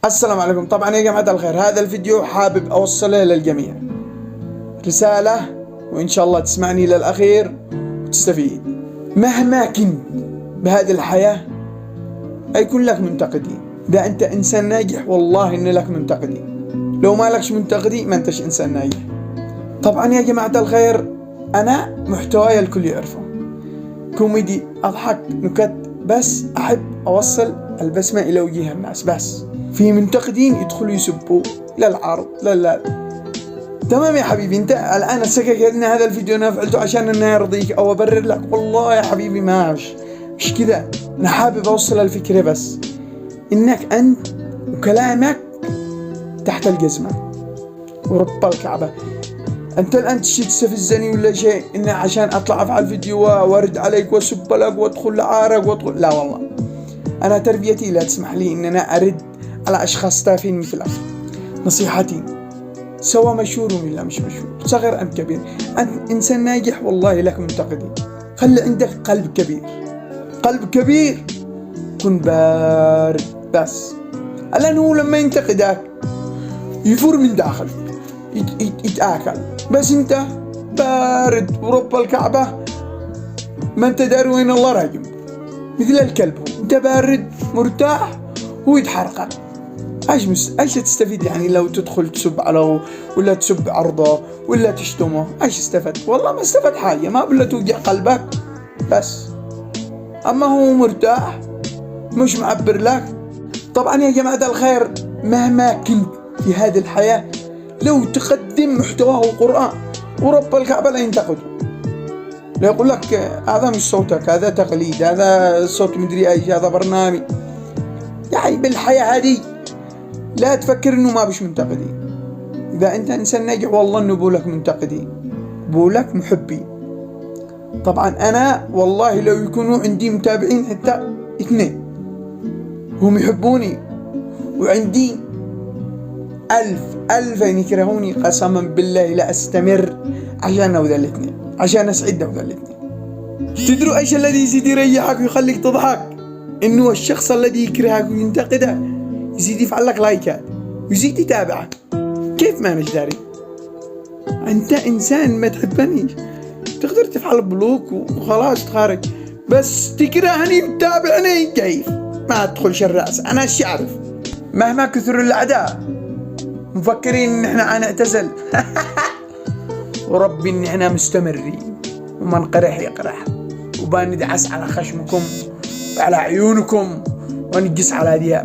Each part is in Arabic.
السلام عليكم. طبعا يا جماعة الخير، هذا الفيديو حابب أوصله للجميع رسالة، وإن شاء الله تسمعني للأخير وتستفيد. مهما كنت بهذه الحياة يكون لك منتقدين. إذا أنت إنسان ناجح والله إن لك منتقدين، لو ما لكش منتقدين ما أنتش إنسان ناجح. طبعا يا جماعة الخير، أنا محتواي الكل يعرفه، كوميدي، أضحك، نكت، بس أحب أوصل البسمة إلى وجه الناس. بس في منتقدين يدخلوا يسبوا للعرض لا تمام يا حبيبي، انت الان السكك ان هذا الفيديو انا فعلته عشان انه يرضيك او ابرر لك، والله يا حبيبي مش كذا. انا حابب اوصل الفكرة بس انك انت وكلامك تحت الجزمة ورب الكعبة. انت الان تشي تستفزني ولا شيء انه عشان اطلع افعل فيديو وارد عليك واسب لك وادخل لعارك وادخل، لا والله انا تربيتي لا تسمح لي ان انا ارد على اشخاص تافهين مثلك. نصيحتي، سواء مشهور ولا مش مشهور، صغير ام كبير، انت انسان ناجح والله لك منتقدين. خلي عندك قلب كبير، قلب كبير، كن بارد. بس الان هو لما ينتقدك يفور من داخلك يتآكل، بس انت بارد ورب الكعبة ما انت داري وين الله راجم، مثل الكلب. انت بارد مرتاح هو يتحرقك. ايش تستفيد يعني لو تدخل تسب على ولا تسب عرضه ولا تشتمه؟ ايش استفدت؟ والله ما استفدت حاجه، ما بلا توجع قلبك بس. اما هو مرتاح مش معبر لك. طبعا يا جماعه الخير، مهما كنت في هذه الحياه لو تقدم محتواه قرآن ورب الكعبه لا ينتقده، لا يقول لك هذا مش صوتك، هذا تقليد، هذا صوت مدري ايش، هذا برنامج. يعني بالحياه هذه لا تفكر انه ما بش منتقدين. اذا انت انسان ناجح والله انه بولك منتقدين، بولك محبين. طبعا انا والله لو يكونوا عندي متابعين حتى 2 هم يحبوني، وعندي 1000 يكرهوني، قسما بالله لا استمر عشان ذا الاثنين، عشان اسعد ذا الاثنين. تدروا ايش الذي يزيد يريحك ويخليك تضحك؟ انه الشخص الذي يكرهك وينتقدك يزيد يفعل لك لايكات ويزيد يتابعك. كيف ما مش داري؟ انت انسان ما تحبنيش تقدر تفعل بلوك وخلاص تخارج، بس تكرهني وتتابعني كيف؟ ما تدخلش الرأس. انا ايش اعرف؟ مهما كثر الاعداء مفكرين ان احنا هنعتزل وربي ان احنا مستمرين، ومن قرح يقرح، وبندعس على خشمكم وعلى عيونكم ونقص على هذه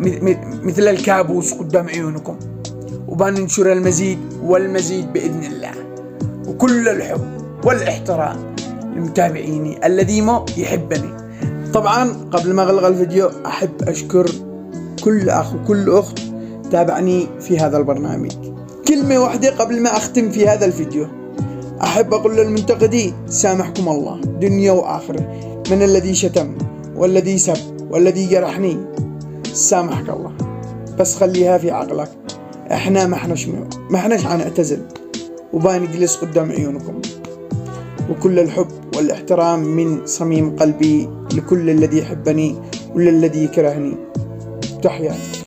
مثل الكابوس قدام عيونكم، وبننشر المزيد والمزيد بإذن الله. وكل الحب والاحترام لمتابعيني الذي ما يحبني. طبعا قبل ما أغلق الفيديو أحب أشكر كل أخ وكل أخت تابعني في هذا البرنامج. كلمة واحدة قبل ما أختم في هذا الفيديو، أحب أقول للمنتقدين سامحكم الله دنيا وآخرة، من الذي شتم والذي سب والذي جرحني سامحك الله، بس خليها في عقلك، احنا ما احناش هنعتزل وبنجلس قدام عيونكم. وكل الحب والاحترام من صميم قلبي لكل الذي يحبني وللذي يكرهني. تحياتي.